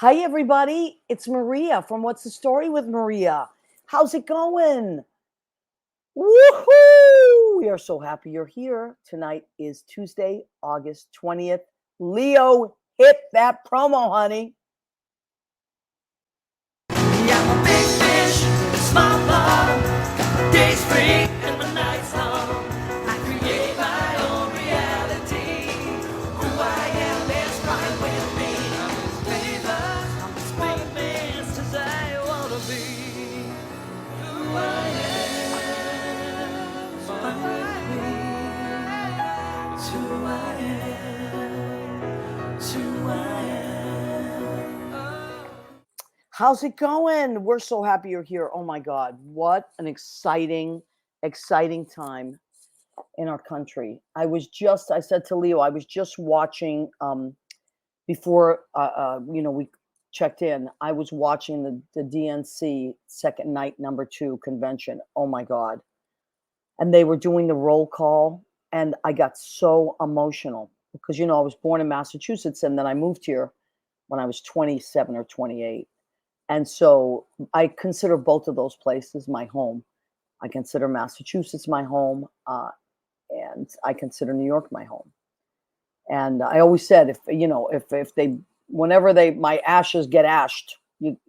Hi, everybody. It's Maria from What's the Story with Maria. How's it going? Woohoo! We are so happy you're here. Tonight is Tuesday, August 20th. Leo, hit that promo, honey. Yeah, I'm a big fish in a small pond. My day's free and my night's long. I create my own reality. Who I am is right with me. I'm as famous, I'm as famous as I wanna be. Who I am is fine with me. It's who I am. It's who I am. How's it going? We're so happy you're here. Oh my God, what an exciting time in our country. I said to Leo, I was just watching before we checked in. I was watching the DNC second night #2 convention. Oh my God. And they were doing the roll call, and I got so emotional because I was born in Massachusetts, and then I moved here when I was 27 or 28. And so I consider both of those places my home. I consider Massachusetts my home, and I consider New York my home. And I always said, if they, whenever my ashes get ashed,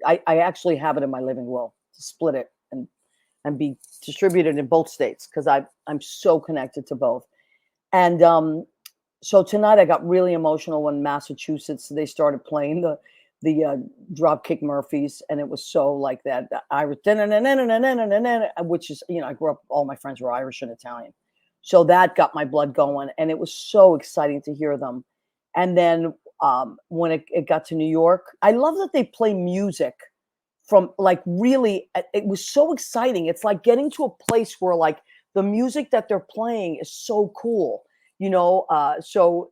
I actually have it in my living will to split it and be distributed in both states because I'm so connected to both. And so tonight I got really emotional when Massachusetts, they started playing the Dropkick Murphys, and it was so like that Irish, which is, I grew up, all my friends were Irish and Italian, so that got my blood going, and it was so exciting to hear them. And then when it got to New York, I love that they play music from, like, really, it was so exciting. It's like getting to a place where, like, the music that they're playing is so cool. So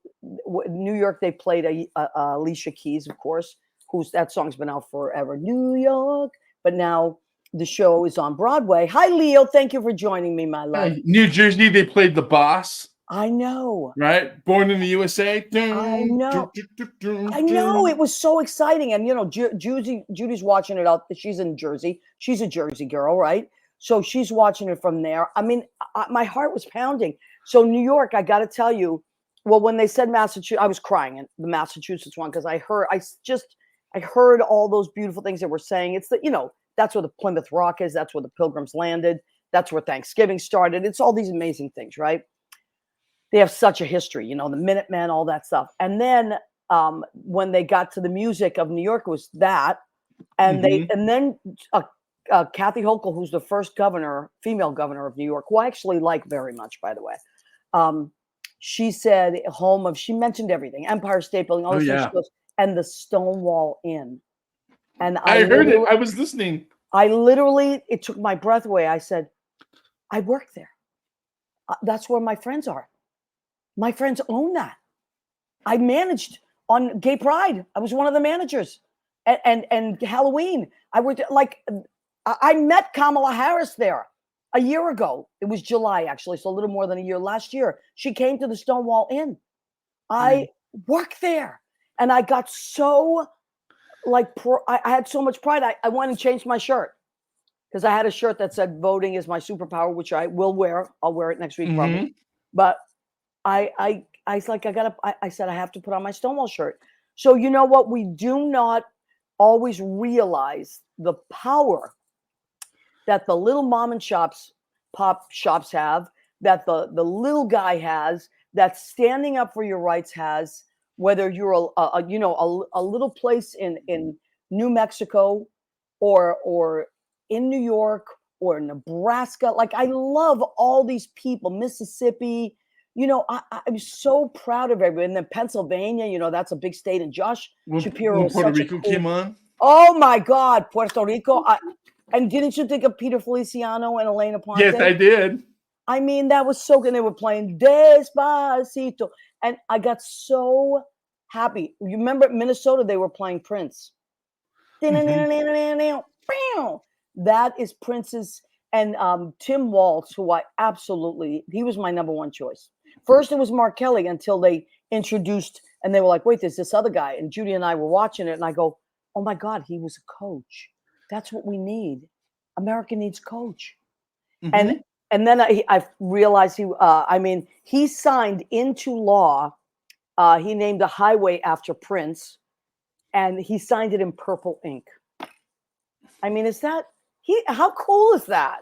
New York, they played Alicia Keys, of course, that song's been out forever, New York. But now the show is on Broadway. Hi, Leo. Thank you for joining me, my love. New Jersey, they played The Boss. I know. Right? Born in the USA. I know. I know. It was so exciting. And, Judy's watching it out. She's in Jersey. She's a Jersey girl, right? So she's watching it from there. I mean, my heart was pounding. So New York, I got to tell you, well, when they said Massachusetts, I was crying in the Massachusetts one because I heard all those beautiful things that we're saying. It's that's where the Plymouth Rock is. That's where the Pilgrims landed. That's where Thanksgiving started. It's all these amazing things, right? They have such a history, the Minutemen, all that stuff. And then when they got to the music of New York, it was that. And then Kathy Hochul, who's the first female governor of New York, who I actually like very much, by the way. She said she mentioned everything, Empire State Building, all those things. She goes, and the Stonewall Inn. And I heard it. I was listening. It took my breath away. I said, I work there. That's where my friends are. My friends own that. I managed on Gay Pride. I was one of the managers. And Halloween. I met Kamala Harris there a year ago. It was July, actually, so a little more than a year. Last year, she came to the Stonewall Inn. I worked there. And I got so, I had so much pride. I went and changed my shirt because I had a shirt that said voting is my superpower, which I will wear. I'll wear it next week probably. But I said I have to put on my Stonewall shirt. So you know what? We do not always realize the power that the little mom and pop shops have, that the little guy has, that standing up for your rights has. Whether you're a little place in New Mexico or in New York or Nebraska, like I love all these people, Mississippi, I'm so proud of everybody. And then Pennsylvania, that's a big state. And Josh Shapiro when Puerto Rico came on. Oh my God, Puerto Rico! And didn't you think of Peter Feliciano and Elena Ponte? Yes, I did. I mean, that was so good. They were playing Despacito. And I got so happy. You remember Minnesota, they were playing Prince. That is Prince's. And Tim Waltz, who he was my number one choice. First, it was Mark Kelly until they introduced, and they were like, wait, there's this other guy. And Judy and I were watching it, and I go, oh my God, he was a coach. That's what we need. America needs coach. And Mhm. then I realized he signed into law. He named a highway after Prince, and he signed it in purple ink. I mean, how cool is that?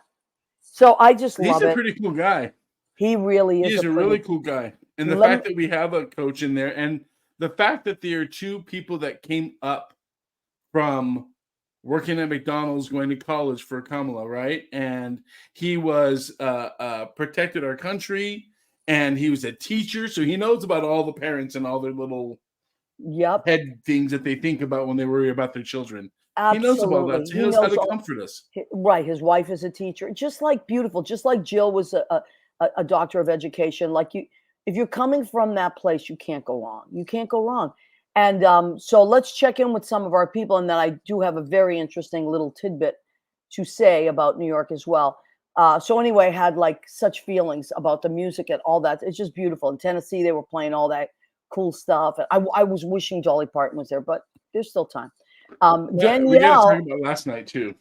So I just He's love a it. pretty cool guy. He really He is is a a pretty. really cool guy. And the Let fact me- that we have a coach in there, and the fact that there are two people that came up from working at McDonald's, going to college for Kamala, right? And he was protected our country, and he was a teacher, so he knows about all the parents and all their little Yep, head things that they think about when they worry about their children. He knows about that, absolutely. so he He knows how knows to all. comfort us. Right, his wife is a teacher, just like beautiful, just like Jill was a doctor of education. Like if you're coming from that place, you can't go wrong. You can't go wrong. And so let's check in with some of our people, and then I do have a very interesting little tidbit to say about New York as well. So anyway, I had like such feelings about the music and all that. It's just beautiful. In Tennessee, they were playing all that cool stuff. And I was wishing Dolly Parton was there, but there's still time. Yeah, we got to talk Danielle. about last night too.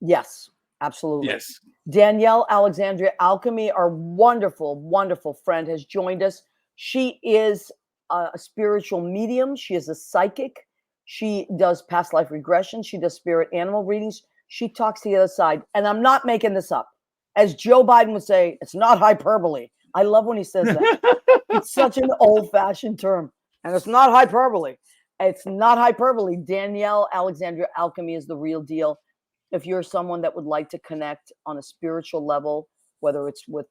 Yes, absolutely. Yes. Danielle Alexandria Alchemy, our wonderful, wonderful friend, has joined us. She is a spiritual medium. She is a psychic. She does past life regression. She does spirit animal readings. She talks to the other side. And I'm not making this up. As Joe Biden would say, it's not hyperbole. I love when he says that. It's such an old-fashioned term. And it's not hyperbole. It's not hyperbole. Danielle Alexandria Alchemy is the real deal. If you're someone that would like to connect on a spiritual level, whether it's with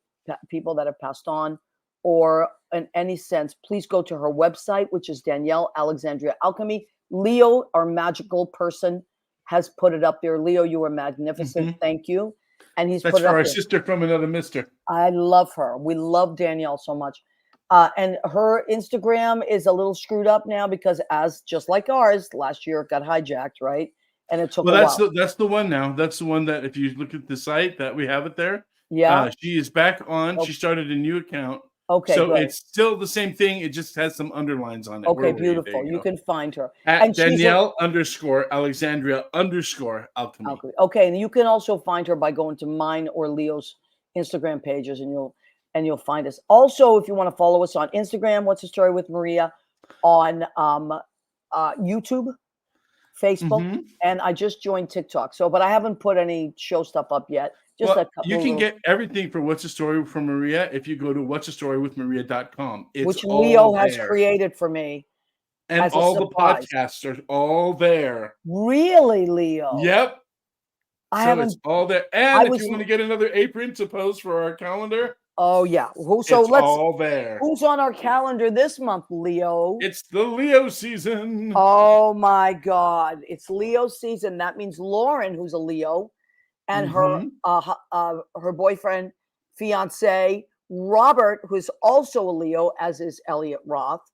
people that have passed on or in any sense, please go to her website, which is Danielle Alexandria Alchemy. Leo, our magical person, has put it up there. Leo, you are magnificent. Mhm. Thank you. And he's That's put it for up our there. sister from another mister. I love her. We love Danielle so much. And her Instagram is a little screwed up now because, as just like ours, last year it got hijacked, right? And it took Well, a while. that's the one now. That's the one that if you look at the site that we have it there, Yeah. she is back on. Oh. She started a new account. Okay, So good. it's still the same thing. It just has some underlines on it. Okay, Where were you? There beautiful. You go. can find her. At And she's a Danielle _ Alexandria _ Alchemy. Alchemy. Okay, and you can also find her by going to mine or Leo's Instagram pages, and you'll find us. Also, if you want to follow us on Instagram, What's the Story with Maria, on YouTube, Facebook, Mhm. and I just joined TikTok. So, but I haven't put any show stuff up yet. Just Well, a couple you can little, get everything for What's the Story from Maria if you go to whatsthestorywithmaria.com. It's which all Leo has there. created for me And as a all the surprise. podcasts are all there. Really, Leo? Yep. I So it's haven't. all there. I And if was. you want to get another apron to post for our calendar, Oh yeah. So it's let's. all there. Who's on our calendar this month, Leo? It's the Leo season. Oh my God. It's Leo season. That means Lauren, who's a Leo, and Mhm. her boyfriend, fiance, Robert, who's also a Leo, as is Elliot Roth.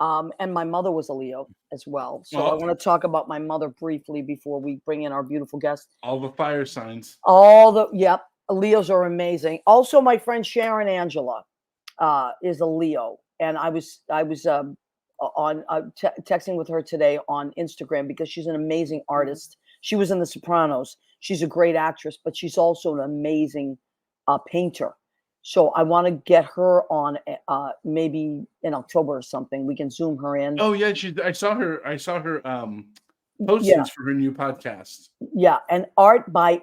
And my mother was a Leo as well. So I Oh. want to talk about my mother briefly before we bring in our beautiful guest. All the fire signs. Yep, Leos are amazing. Also, my friend Sharon Angela is a Leo, and I was texting with her today on Instagram because she's an amazing artist. She was in The Sopranos. She's a great actress, but she's also an amazing painter. So I want to get her on maybe in October or something. We can Zoom her in. Oh yeah, I saw her Yeah, postings for her new podcast. yeah. And art by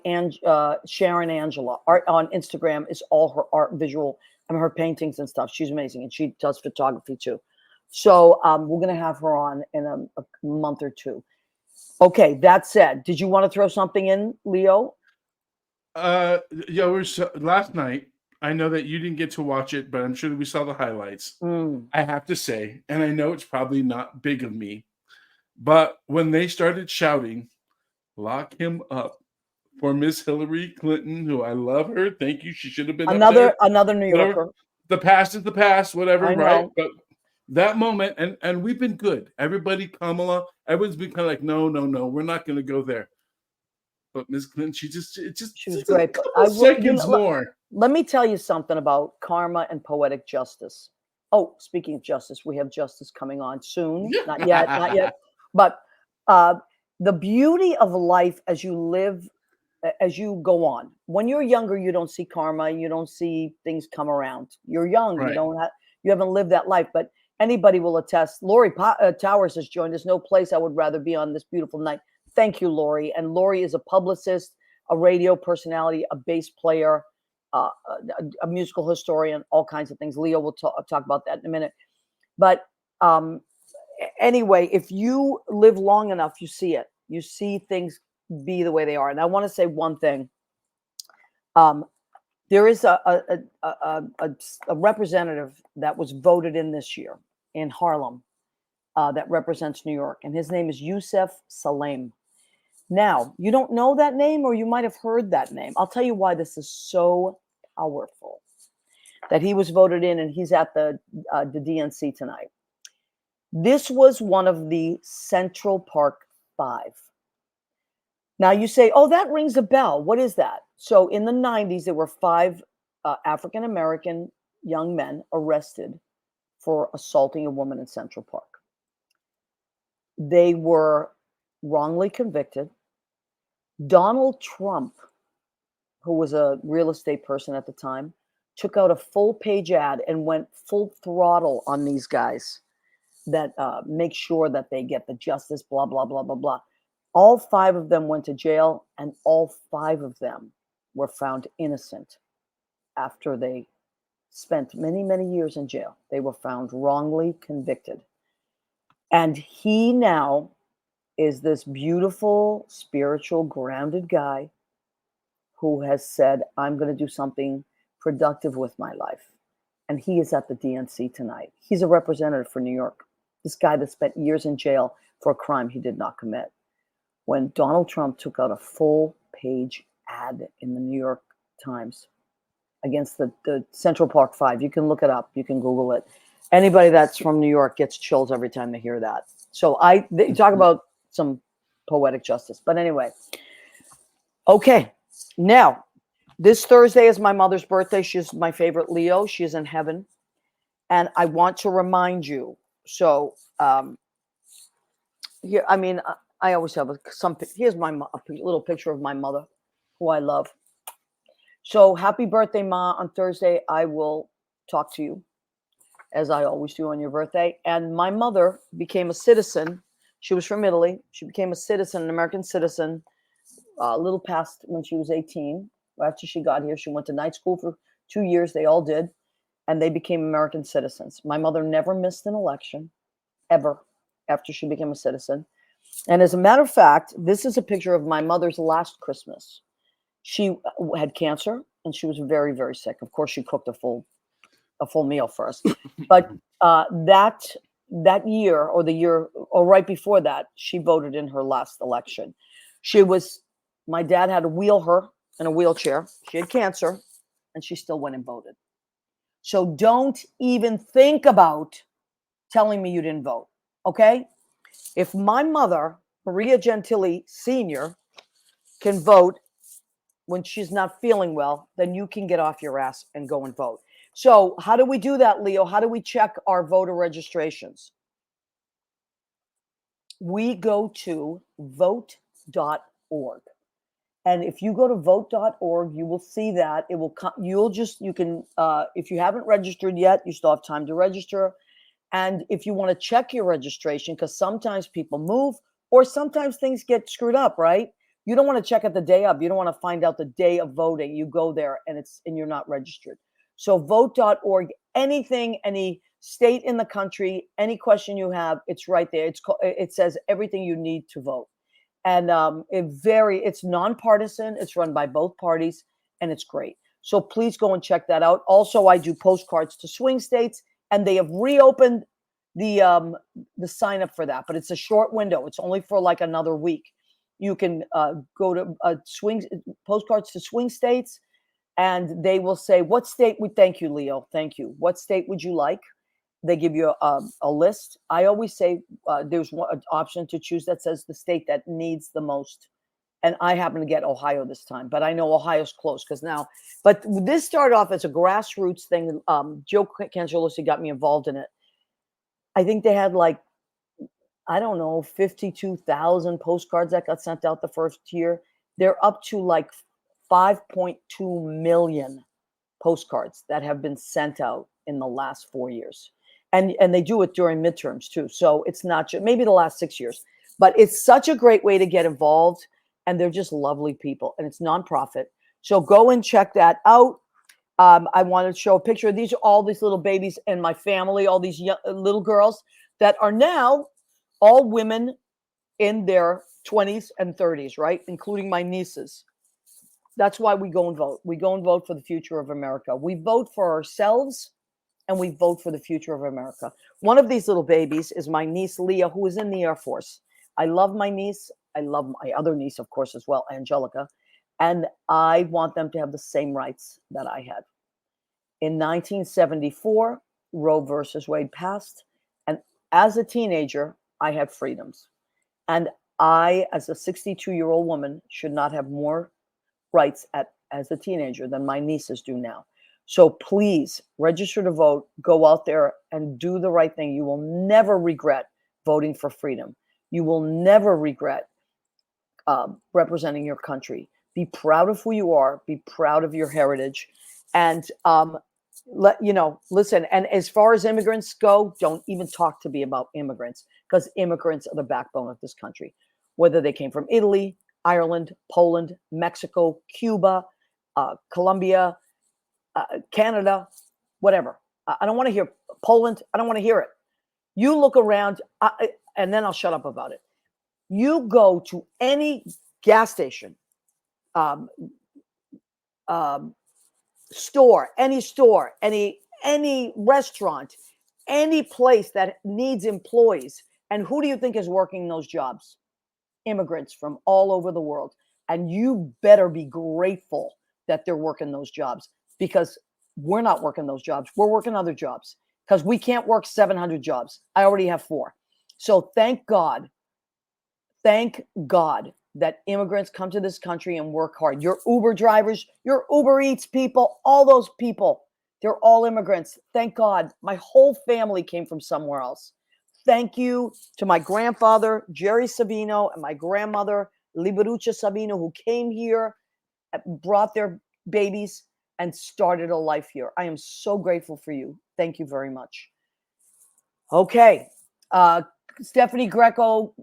Sharon Angela. Art on Instagram is all her art, visual, and her paintings and stuff. She's amazing, and she does photography too. So we're gonna have her on in a month or two. Okay, that said, did you want to throw something in, Leo? Yeah, last night. I know that you didn't get to watch it, but I'm sure that we saw the highlights. I have to say, and I know it's probably not big of me, but when they started shouting, "Lock him up" for Miss Hillary Clinton, who I love her. Thank you. She should have been up there. Another New Whatever. Yorker. The past is the past, whatever, I right? know. But that moment, and we've been good. Everybody, Kamala, everyone's been kind of like, no, we're not going to go there. But Miss Clinton, she was great. But a couple seconds more. Let me tell you something about karma and poetic justice. Oh, speaking of justice, we have justice coming on soon. Not yet. But The beauty of life as you live, as you go on. When you're younger, you don't see karma. You don't see things come around. You're young. You Right. don't have. You haven't lived that life. But anybody will attest. Lori Towers has joined. There's no place I would rather be on this beautiful night. Thank you, Lori. And Lori is a publicist, a radio personality, a bass player, a musical historian, all kinds of things. Leo will talk about that in a minute. But anyway, if you live long enough, you see it. You see things be the way they are. And I want to say one thing. There is a representative that was voted in this year in Harlem that represents New York, and his name is Yusef Salem. Now, you don't know that name, or you might have heard that name. I'll tell you why this is so powerful, that he was voted in, and he's at the DNC tonight. This was one of the Central Park Five. Now you say, oh, that rings a bell. What is that? So in the 90s, there were 5 African-American young men arrested for assaulting a woman in Central Park. They were wrongly convicted. Donald Trump, who was a real estate person at the time, took out a full-page ad and went full throttle on these guys that make sure that they get the justice, blah, blah, blah, blah, blah. All 5 of them went to jail, and all 5 of them were found innocent after they spent many, many years in jail. They were found wrongly convicted. And he now is this beautiful, spiritual, grounded guy who has said, I'm going to do something productive with my life. And he is at the DNC tonight. He's a representative for New York. This guy that spent years in jail for a crime he did not commit. When Donald Trump took out a full-page ad in the New York Times against the Central Park Five. You can look it up. You can Google it. Anybody that's from New York gets chills every time they hear that. So they talk about some poetic justice. But anyway, okay. Now, this Thursday is my mother's birthday. She's my favorite Leo. She's in heaven. And I want to remind you. So here, I mean, I always have here's a little picture of my mother, who I love. So happy birthday, Ma. On Thursday, I will talk to you, as I always do on your birthday. And my mother became a citizen. She was from Italy. She became a citizen, an American citizen, a little past when she was 18. After she got here, she went to night school for 2 years. They all did. And they became American citizens. My mother never missed an election, ever, after she became a citizen. And as a matter of fact, this is a picture of my mother's last Christmas. She had cancer, and she was very, very sick. Of course, she cooked a full meal for us. But that year, or the year, or right before that, she voted in her last election. My dad had to wheel her in a wheelchair. She had cancer, and she still went and voted. So don't even think about telling me you didn't vote, okay? If my mother, Maria Gentili Sr., can vote when she's not feeling well, then you can get off your ass and go and vote. So how do we do that, Leo? How do we check our voter registrations? We go to vote.org. And if you go to vote.org, you will see that it will come. You can, if you haven't registered yet, you still have time to register. And if you want to check your registration, because sometimes people move or sometimes things get screwed up, right? You don't want to check it the day of. You don't want to find out the day of voting. You go there and you're not registered. So vote.org, anything, any state in the country, any question you have, it's right there. It says everything you need to vote. And it's nonpartisan. It's run by both parties, and it's great. So please go and check that out. Also, I do postcards to swing states, and they have reopened the sign up for that, but it's a short window. It's only for like another week. You can go to postcards to swing states, and they will say, what state would, thank you, Leo, thank you. What state would you like? They give you a list. I always say there's an option to choose that says the state that needs the most. And I happen to get Ohio this time, but I know Ohio's close but this started off as a grassroots thing. Joe Cangelosi got me involved in it. I think they had like I don't know, 52,000 postcards that got sent out the first year. They're up to like 5.2 million postcards that have been sent out in the last 4 years. And they do it during midterms too. So it's not just maybe the last 6 years, but it's such a great way to get involved. And they're just lovely people, and it's nonprofit. So go and check that out. I wanted to show a picture. These are all these little babies in my family, all these little girls that are now all women in their 20s and 30s, right? Including my nieces. That's why we go and vote. We go and vote for the future of America. We vote for ourselves, and we vote for the future of America. One of these little babies is my niece, Leah, who is in the Air Force. I love my niece. I love my other niece, of course, as well, Angelica. And I want them to have the same rights that I had. In 1974, Roe versus Wade passed. And as a teenager, I had freedoms. And I, as a 62-year-old woman, should not have more rights as a teenager than my nieces do now. So please register to vote, go out there and do the right thing. You will never regret voting for freedom. You will never regret representing your country. Be proud of who you are, be proud of your heritage, and listen. And as far as immigrants go, don't even talk to me about immigrants, because immigrants are the backbone of this country, whether they came from Italy, Ireland, Poland, Mexico, Cuba, Colombia, Canada, whatever. I don't want to hear Poland. I don't want to hear it. You look around, and then I'll shut up about it. You go to any gas station, store, any restaurant, any place that needs employees, and who do you think is working those jobs? Immigrants from all over the world. And you better be grateful that they're working those jobs, because we're not working those jobs. We're working other jobs, because we can't work 700 jobs. I already have 4. So thank God that immigrants come to this country and work hard. Your Uber drivers, your Uber Eats people, all those people, they're all immigrants. Thank God. My whole family came from somewhere else. Thank you to my grandfather, Jerry Savino, and my grandmother, Liberuccia Savino, who came here, brought their babies, and started a life here. I am so grateful for you. Thank you very much. Okay. Stephanie Greco,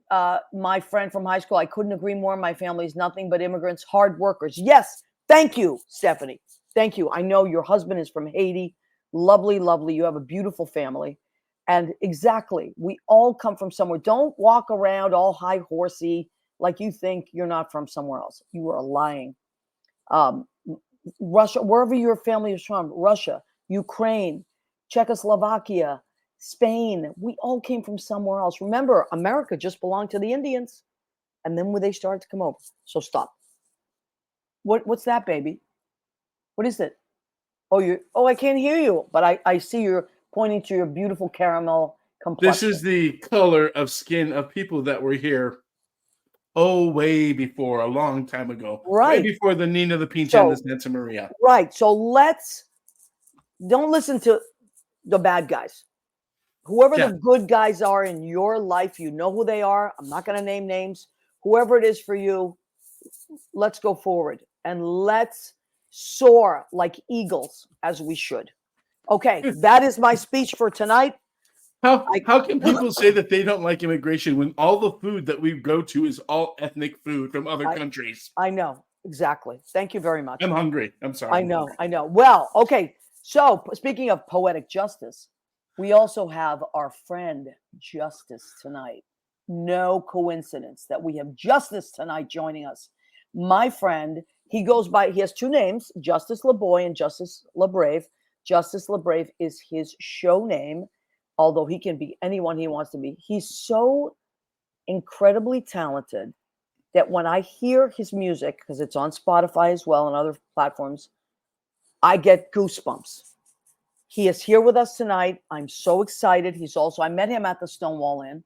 my friend from high school, I couldn't agree more. My family is nothing but immigrants, hard workers. Yes. Thank you, Stephanie. Thank you. I know your husband is from Haiti. Lovely, lovely. You have a beautiful family. And exactly, we all come from somewhere. Don't walk around all high horsey like you think you're not from somewhere else. You are lying. Russia, wherever your family is from, Russia, Ukraine, Czechoslovakia, Spain, we all came from somewhere else. Remember, America just belonged to the Indians, and then when they started to come over. So stop. What's that, baby? What is it? Oh, I can't hear you, but I see you're pointing to your beautiful caramel complexion. This is the color of skin of people that were here way before, a long time ago. Right. Way before the Nina, the Pinta, and the Santa Maria. Right. So don't listen to the bad guys. Whoever the good guys are in your life, you know who they are. I'm not going to name names. Whoever it is for you, let's go forward and let's soar like eagles as we should. Okay, that is my speech for tonight. How can people say that they don't like immigration when all the food that we go to is all ethnic food from other countries? I know, exactly. Thank you very much. I'm hungry. I'm sorry. I know. Well, okay. So speaking of poetic justice, we also have our friend Justice tonight. No coincidence that we have Justice tonight joining us. My friend, he has 2 names, Justice LaBoy and Justice LaBrave. Justice LaBrave is his show name, although he can be anyone he wants to be. He's so incredibly talented that when I hear his music, because it's on Spotify as well and other platforms, I get goosebumps. He is here with us tonight. I'm so excited. I met him at the Stonewall Inn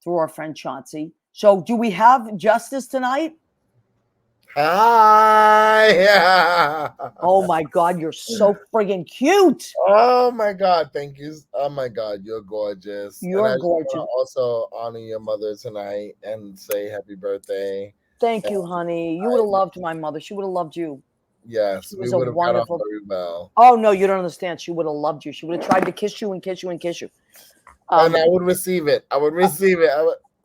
through our friend Chauncey. So do we have Justice tonight? Hi. Oh my God, you're so friggin' cute. Oh my God, thank you. Oh my God, you're gorgeous. And You're I just want to gorgeous. also honor your mother tonight and say happy birthday. Thank And you, honey. You would have loved my mother. She would have loved you. yes, She we was a would have got on wonderful. very well. Oh no, you don't understand. She would have loved you. She would have tried to kiss you and kiss you and kiss you. And I would receive it. I would receive it.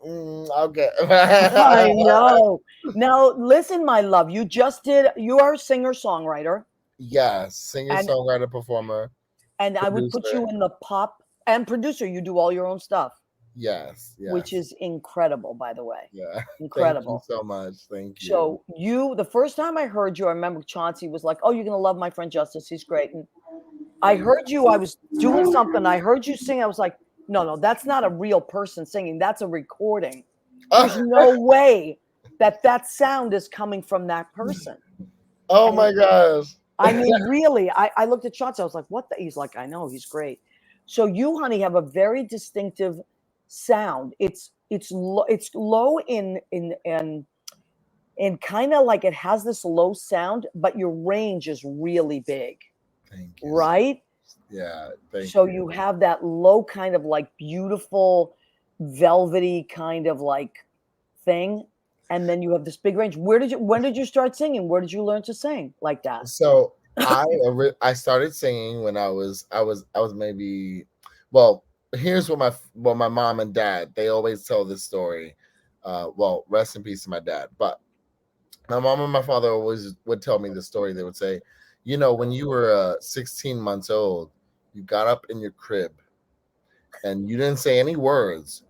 Okay. I know. Now listen, my love. You are a singer songwriter, Yes, singer, and songwriter, performer, I would put you producer. in the pop and producer. You do all your own stuff, Yes, which yes, is incredible, by the way. yeah. Thank you Incredible. so much. Thank you. So the first time I heard you, I remember Chauncey was like, "Oh, you're gonna love my friend Justice. He's great." And I heard you. I was doing something. I heard you sing. I was like, "No, that's not a real person singing. That's a recording. There's no way that sound is coming from that person." Oh And my gosh. I mean, really, I looked at Chauncey. I was like, "What the?" He's like, "I know. He's great." So you, honey, have a very distinctive sound. It's low in kind of like it has this low sound, but your range is really big, Thank you. right? Yeah, thank So you. you have that low kind of like beautiful velvety kind of like thing, and then you have this big range. When did you start singing? Where did you learn to sing like that? So I started singing when I was maybe, well, here's what my mom and dad, they always tell this story. Well, rest in peace to my dad. But my mom and my father always would tell me the story. They would say, when you were 16 months old, you got up in your crib and you didn't say any words,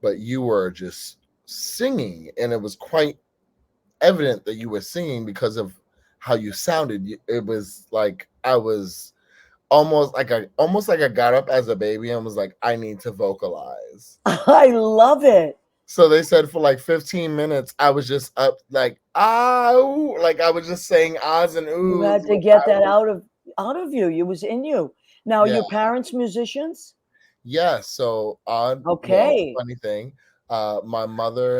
but you were just singing, and it was quite evident that you were singing because of how you sounded. It was like I was almost like I got up as a baby and was like, I need to vocalize. I love it. So they said for like 15 minutes, I was just up like ooh, like I was just saying ahs and You oohs. had to get that out of you. It was in you. Now, are Yeah, your parents musicians? yeah. So Okay. funny thing, my mother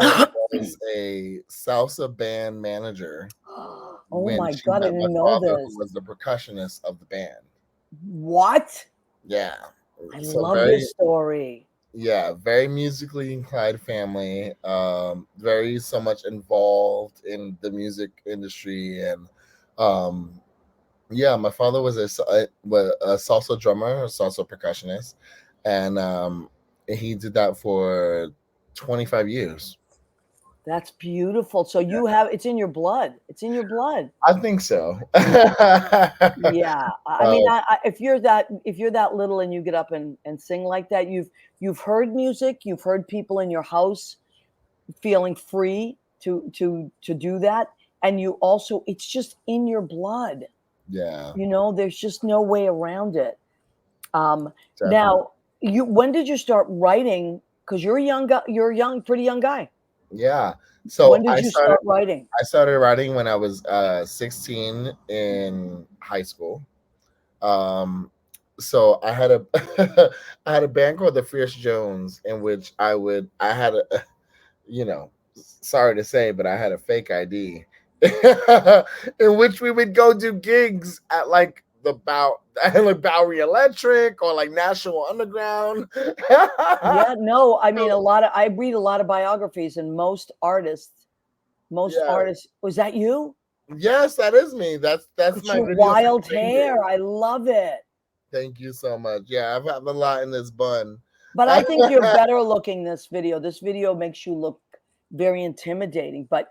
was a salsa band manager Oh when my she God, I met my didn't know father, who this. was the percussionist of the band. What? Yeah. I So love this story. very musically inclined family. Very so much involved in the music industry, and um, yeah, my father was a salsa drummer, a salsa percussionist, and he did that for 25 years. That's beautiful. So it's in your blood. It's in your blood. I think so. Yeah. I mean, Oh, if you're that little and you get up and sing like that, you've heard music, you've heard people in your house feeling free to do that. And you also, it's just in your blood. yeah, There's just no way around it. definitely. Now, when did you start writing? Because you're a young guy, pretty young guy. Yeah. When So did you start writing? I started writing when I was 16 in high school. Um, so I had a I had a band called the Fierce Jones, in which I had a sorry to say, but I had a fake ID in which we would go do gigs at like the like Bowery Electric or like National Underground. Yeah, no, I mean I read a lot of biographies, and most Yeah. artists, was that you? Yes, that is me. That's It's my your video for wild Strangers. hair. I love it. Thank you so much. Yeah, I've had a lot in this bun. But I think you're better looking this video. This video makes you look very intimidating, but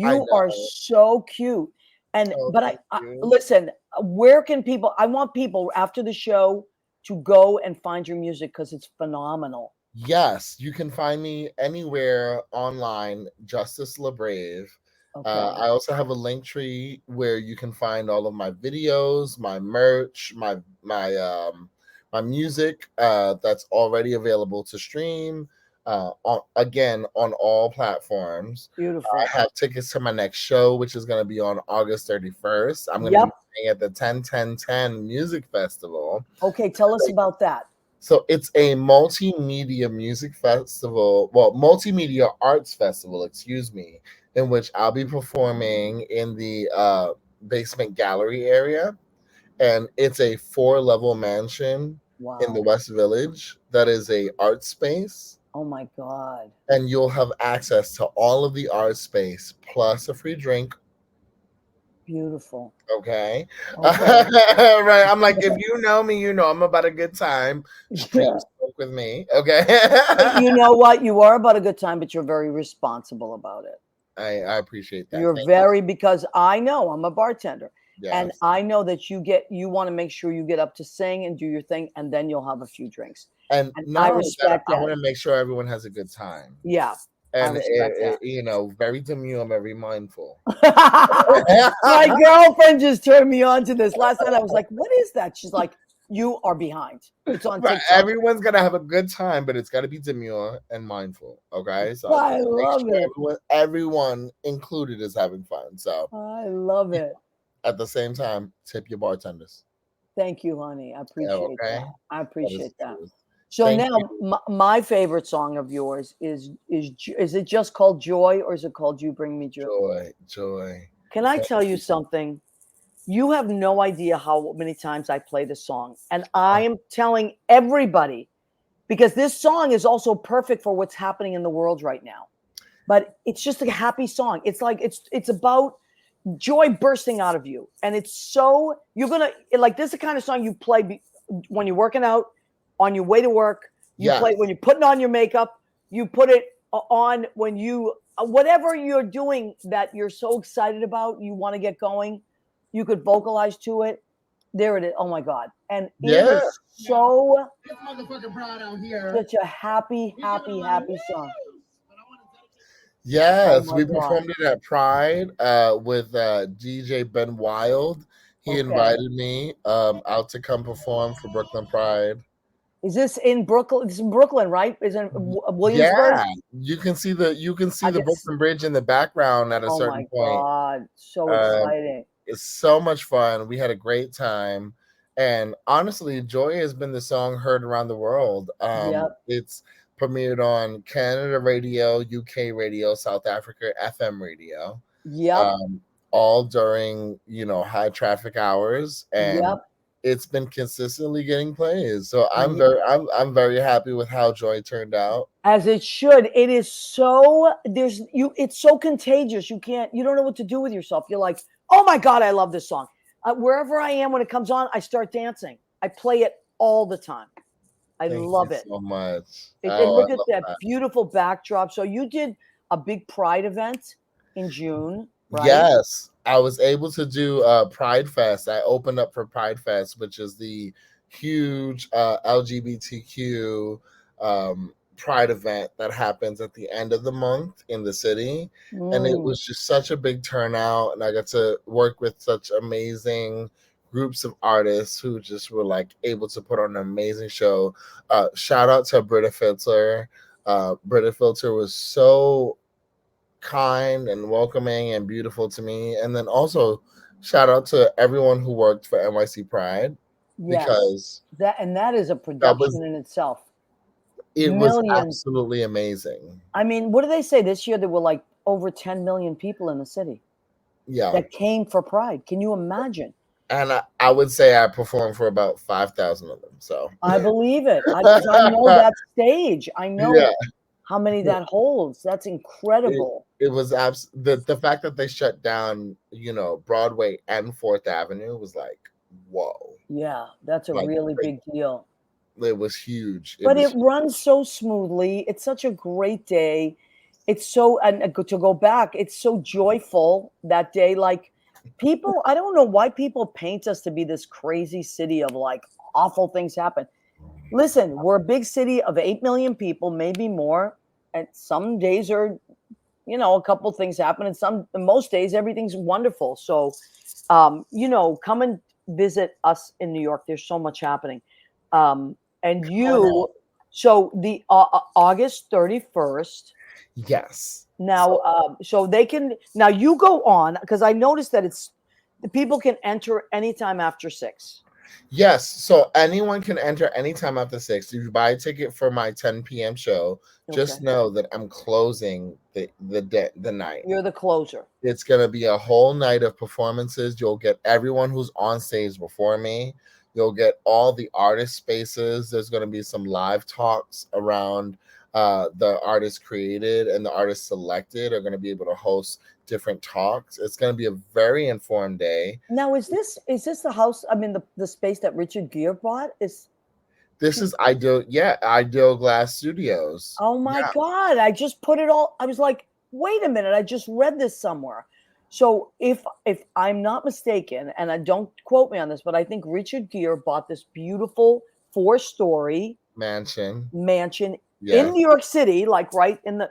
I you are know. so cute. Oh, But thank you. listen, where can people, I want people after the show to go and find your music because it's phenomenal. Yes, you can find me anywhere online, Justice LaBrave. Okay. I also have a link tree where you can find all of my videos, my merch, my music that's already available to stream. On all platforms. Beautiful. I have tickets to my next show, which is going to be on August 31st. I'm going to be playing at the 10-10-10 Music Festival. Okay, tell us about that. So it's a multimedia music festival, well, multimedia arts festival, excuse me, in which I'll be performing in the basement gallery area. And it's a 4-level mansion in the Wow. West Village that is a art space. Oh my God. And you'll have access to all of the art space plus a free drink. Beautiful. Okay. Okay. Right. I'm like, if you know me, you know I'm about a good time. Please Yeah. smoke with me. Okay. You know what? You are about a good time, but you're very responsible about it. I appreciate that. You're Thank you. very, because I know I'm a bartender, and Yes. I know that you want to make sure you get up to sing and do your thing, and then you'll have a few drinks. And And I not only that, respect I that. want to make sure everyone has a good time. Yeah, I And, respect that. very demure, very mindful. My girlfriend just turned me on to this. Last night I was like, what is that? She's like, you are behind. It's on But TikTok. everyone's gonna have a good time, but it's gotta be demure and mindful. Okay, so I I just make love sure it. everyone included is having fun. So I love it. at the same time, tip your bartenders. Thank you, honey. I Yeah, appreciate okay, that. I that is appreciate the that. truth. So Thank now, you. my favorite song of yours is it just called Joy, or is it called You Bring Me Joy? Joy. Can I Thank tell you you. something? You have no idea how many times I play this song, and I am telling everybody, because this song is also perfect for what's happening in the world right now. But it's just a happy song. It's like it's about joy bursting out of you, and it's so you're gonna like this is the kind of song you play when you're working out, on your way to work. You play Yes, when you're putting on your makeup. You put it on when you whatever you're doing that you're so excited about, you want to get going. You could vocalize to it. There it is. Oh my God! And it yeah, is so this motherfucking proud out here. such a happy, happy, happy song. Oh Yes, my we God! performed it at Pride with DJ Ben Wild. He Okay. invited me out to come perform for Brooklyn Pride. Is this in Brooklyn? This is in Brooklyn, right? Is it in Williamsburg? Yeah, you can see I the guess. Brooklyn Bridge in the background at a Oh certain my point. God! So Um, exciting. it's so much fun. We had a great time, and honestly, Joy has been the song heard around the world. Yep. It's premiered on Canada radio, UK radio, South Africa FM radio, Yep. um, all during high traffic hours, and Yep. it's been consistently getting plays. So Ye- I'm very happy with how Joy turned out. As it should. It is so there's you. It's so contagious. You don't know what to do with yourself. You're like, oh my God, I love this song. Wherever I am when it comes on, I start dancing. I play it all the time. I Thank you love it. so much. And Oh, I look at love that that. beautiful backdrop. So you did a big Pride event in June, right? Yes, I was able to do Pride Fest. I opened up for Pride Fest, which is the huge LGBTQ Pride event that happens at the end of the month in the city. And it Mm. was just such a big turnout, and I got to work with such amazing groups of artists who just were like able to put on an amazing show. Shout out to Britta Filter. Britta Filter was so kind and welcoming and beautiful to me. And then also shout out to everyone who worked for NYC Pride, Yes. because That is a that was production in itself. it was Millions. absolutely amazing. I mean, what do they say this year? There were like over 10 million people in the city Yeah. that came for Pride. Can you imagine? And I would say I performed for about 5,000 of them. So I believe it. I know that stage. I know yeah, how many that holds. That's incredible. it was the fact that they shut down, Broadway and Fourth Avenue was like, whoa. Yeah, that's a Like, really big deal. it was huge. But it runs so smoothly. It's such a great day. It's so, and to go back, it's so joyful that day. Like people, I don't know why people paint us to be this crazy city of like awful things happen. Listen, we're a big city of 8 million people, maybe more. And some days are, a couple things happen, and most days everything's wonderful. So, come and visit us in New York. There's so much happening. And so the August 31st. Yes. Now, so they can, you go on, because I noticed that the people can enter anytime after 6. Yes, so anyone can enter anytime after 6. If you buy a ticket for my 10 p.m. show, just Okay. know that I'm closing the night. You're the closer. It's gonna be a whole night of performances. You'll get everyone who's on stage before me. You'll get all the artist spaces. There's gonna be some live talks around the artists created and the artists selected are gonna be able to host different talks. It's gonna be a very informed day. Now, is this the house? I mean, the space that Richard Gere bought is. This is Ideal, yeah, Ideal Glass Studios. Oh my Yeah, God! I just put it all. I was like, wait a minute! I just read this somewhere. So if I'm not mistaken, and I don't quote me on this, but I think Richard Gere bought this beautiful 4-story mansion. mansion in Yes, New York City, like right in the,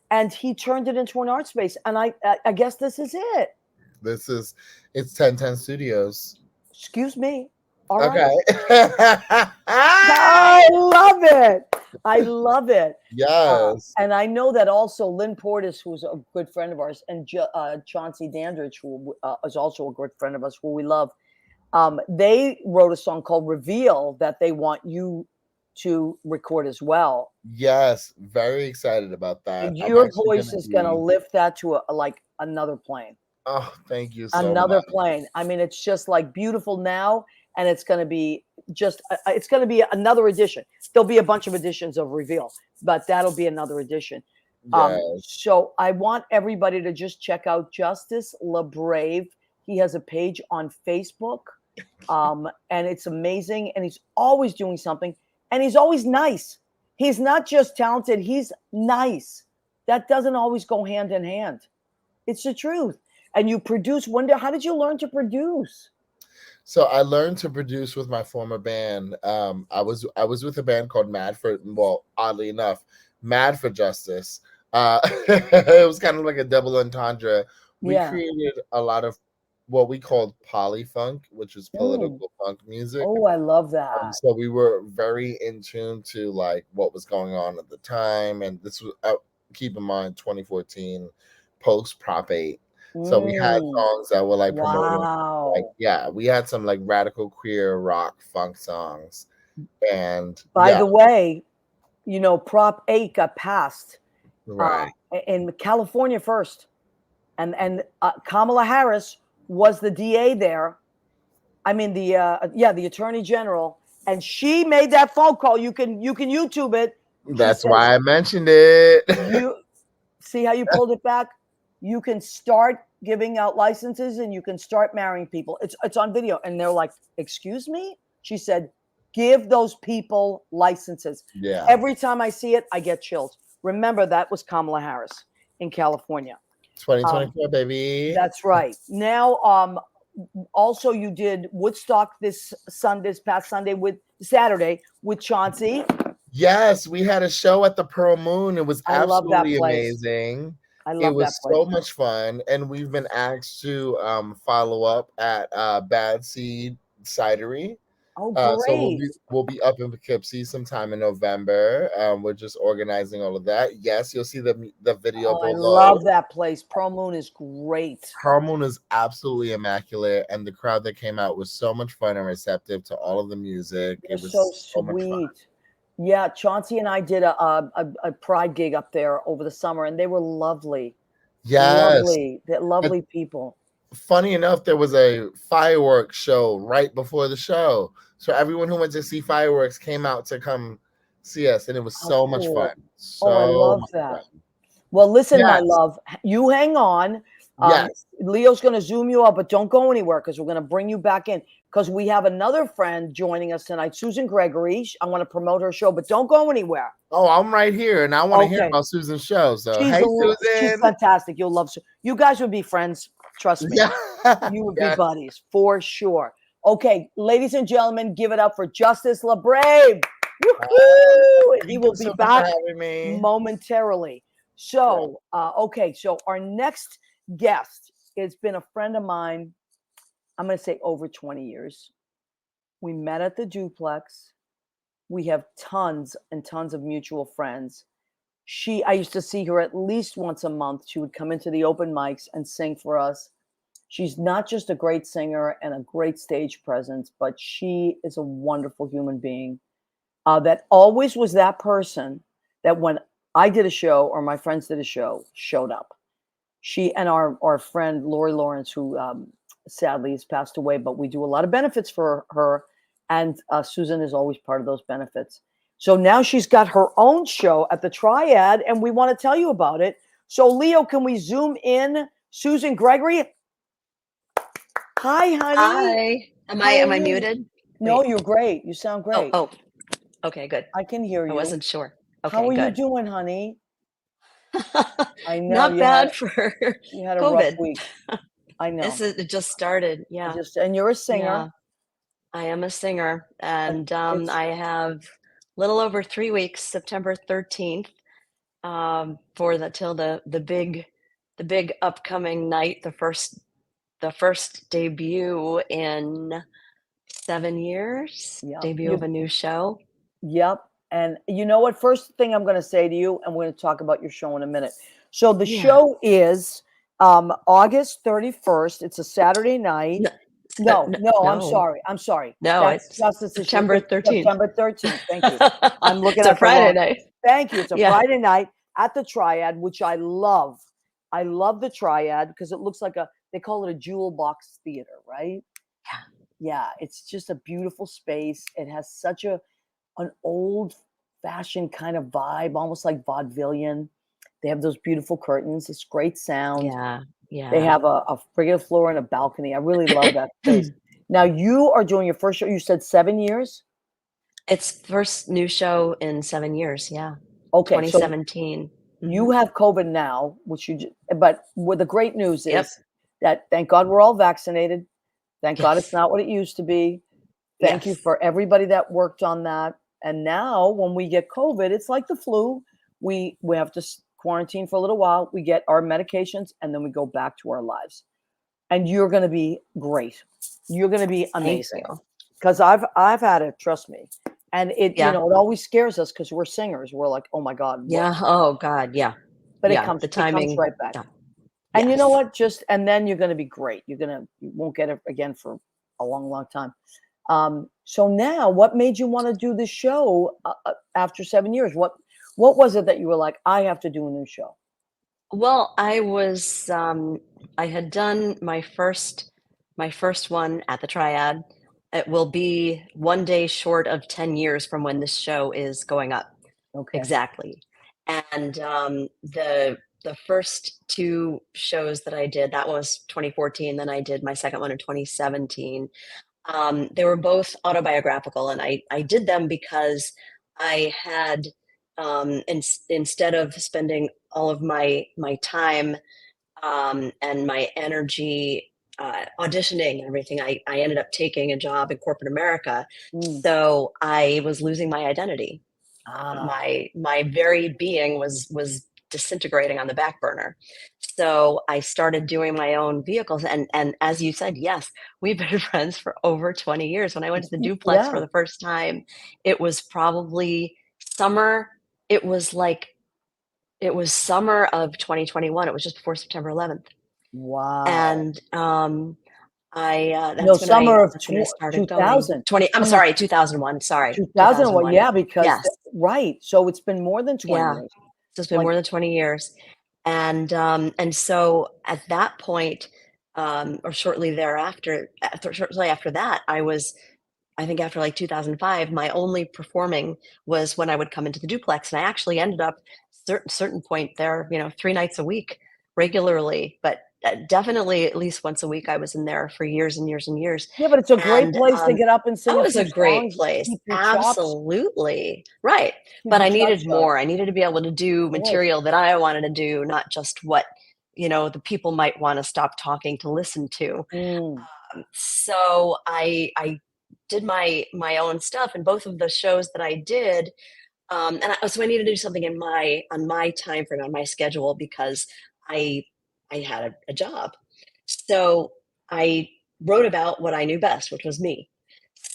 and he turned it into an art space. And I guess this is it. it's 1010 Studios. Excuse me. All right. Okay. I love it. I love it. Yes. And I know that also Lynn Portis, who's a good friend of ours, and Chauncey Dandridge, who is also a good friend of us, who we love, they wrote a song called Reveal that they want you to record as well. Yes, very excited about that. And I'm your actually voice is going to lift that to like another plane. Oh, thank you so Another much. plane. I mean, it's just like beautiful now, and it's going to be just it's going to be another edition. There'll be a bunch of editions of Reveal, but that'll be another edition. Yes. So I want everybody to just check out Justice LaBrave. He has a page on Facebook, and it's amazing, and he's always doing something, and he's always nice. He's not just talented, he's nice. That doesn't always go hand in hand. It's the truth. And you produce. How did you learn to produce? So I learned to produce with my former band. I was with a band called Mad for, well, oddly enough, Mad for Justice. It was kind of like a double entendre. We created a lot of what we called polyfunk, which is political funk music. Oh, I love that. So we were very in tune to like what was going on at the time, and this was keep in mind 2014 post Prop 8. So we had songs that were like promoting, like we had some like radical queer rock funk songs. And by the way, you know, Prop 8 got passed in California first, and Kamala Harris was the DA there. I mean the Attorney General, and she made that phone call. You can YouTube it. That's why I mentioned it. You see how you pulled it back? You can start giving out licenses and you can start marrying people. It's on video. And they're like, excuse me? She said, give those people licenses. Yeah. Every time I see it, I get chills. Remember, that was Kamala Harris in California. 2024, baby. That's right. Now, also you did Woodstock this past Saturday with Chauncey. Yes, we had a show at the Pearl Moon. It was absolutely amazing. It was so much fun, and we've been asked to follow up at Bad Seed Cidery. Oh, great! So we'll be up in Poughkeepsie sometime in November. We're just organizing all of that. Yes, you'll see the video below. I love that place. Pearl Moon is great. Pearl Moon is absolutely immaculate, and the crowd that came out was so much fun and receptive to all of the music. It was so sweet. Yeah, Chauncey and I did a Pride gig up there over the summer, and they were lovely. Yes. Lovely people. Funny enough, there was a fireworks show right before the show. So everyone who went to see fireworks came out to come see us, and it was so much fun. I love that. Well, listen, my love, you hang on. Leo's going to Zoom you up, but don't go anywhere because we're going to bring you back in because we have another friend joining us tonight, Susan Gregory. I want to promote her show, but don't go anywhere. Oh, I'm right here, and I want to hear about Susan's show. So, hey, Susan. She's fantastic. You'll love Susan. You guys would be friends. Trust me. You would be buddies for sure. Okay, ladies and gentlemen, give it up for Justice LaBrave. He will be back momentarily. So, so our next guest has been a friend of mine. I'm going to say over 20 years. We met at the duplex. We have tons and tons of mutual friends. I used to see her at least once a month. She would come into the open mics and sing for us. She's not just a great singer and a great stage presence, but she is a wonderful human being that always was that person that when I did a show or my friends did a show, showed up. She and our friend Lori Lawrence, who sadly has passed away, but we do a lot of benefits for her. And Susan is always part of those benefits. So now she's got her own show at the Triad, and we want to tell you about it. So, Leo, can we zoom in? Susan Gregory. Hi, honey. Hi. Am I you? muted? No, Wait. you're great. You sound great. Oh, okay, good. I can hear you. I wasn't sure. How Okay, are you good. doing, honey? I know Not you bad for you had a rough COVID. week. I know. It just started. Yeah. And you're a singer. Yeah. I am a singer, and It's I have a little over 3 weeks, September 13th, for till the big upcoming night, the first debut in 7 years, yeah. debut of a new show. Yep. And you know what? First thing I'm going to say to you, and we're going to talk about your show in a minute. So the Yeah. show is August 31st. It's a Saturday night. No, I'm sorry. No, it's Justice September 13th. September 13th. Thank you. I'm looking It's at a Friday the wrong. night. Thank you. It's a Yeah. Friday night at the Triad, which I love. I love the Triad because it looks like they call it a jewel box theater, right? Yeah. Yeah. It's just a beautiful space. It has such an old fashioned kind of vibe, almost like vaudevillian. They have those beautiful curtains. It's great sound. Yeah. Yeah. They have a regular floor and a balcony. I really love that space. Now you are doing your first show. You said 7 years? It's first new show in 7 years. Yeah. Okay. 2017. So you have COVID now, but what the great news is Yep. that thank God we're all vaccinated. Thank God it's not what it used to be. Thank you Yes. for everybody that worked on that. And now when we get COVID, it's like the flu. We have to quarantine for a little while. We get our medications and then we go back to our lives. And you're going to be great. You're going to be amazing. Because I've had it, trust me. And it always scares us because we're singers. We're like, oh my God. What? Yeah. Oh God. Yeah. But yeah, it comes right back. Yeah. And you know what? And then you're going to be great. You won't get it again for a long, long time. So now what made you want to do this show after 7 years? What was it that you were like, I have to do a new show? Well, I had done my first one at the Triad. It will be 1 day short of 10 years from when this show is going up. Okay. Exactly. And the first 2 shows that I did, that was 2014. Then I did my second one in 2017. They were both autobiographical, and I did them because I had instead of spending all of my time and my energy auditioning and everything, I ended up taking a job in corporate America. So I was losing my identity. My very being was disintegrating on the back burner. So I started doing my own vehicles. And as you said, yes, we've been friends for over 20 years. When I went to the duplex for the first time, it was probably summer. It was summer of 2021. It was just before September 11th. Wow. And summer of 2000. 2001. Sorry. 2001. Yeah, because yes. Right. So it's been more than 20 years. So it's been more than 20 years. And so at that point, or shortly thereafter, shortly after that, I think after like 2005, my only performing was when I would come into the duplex. And I actually ended up certain point there, 3 nights a week regularly, but definitely at least once a week. I was in there for years and years and years. Yeah, but it's a great place to get up and sing. It was a great place. Absolutely. Right. But I needed more. I needed to be able to do material that I wanted to do, not just what, the people might want to stop talking to listen to. So I did my own stuff, and both of the shows that I did, so I needed to do something on my time frame, on my schedule, because I had a job. So I wrote about what I knew best, which was me.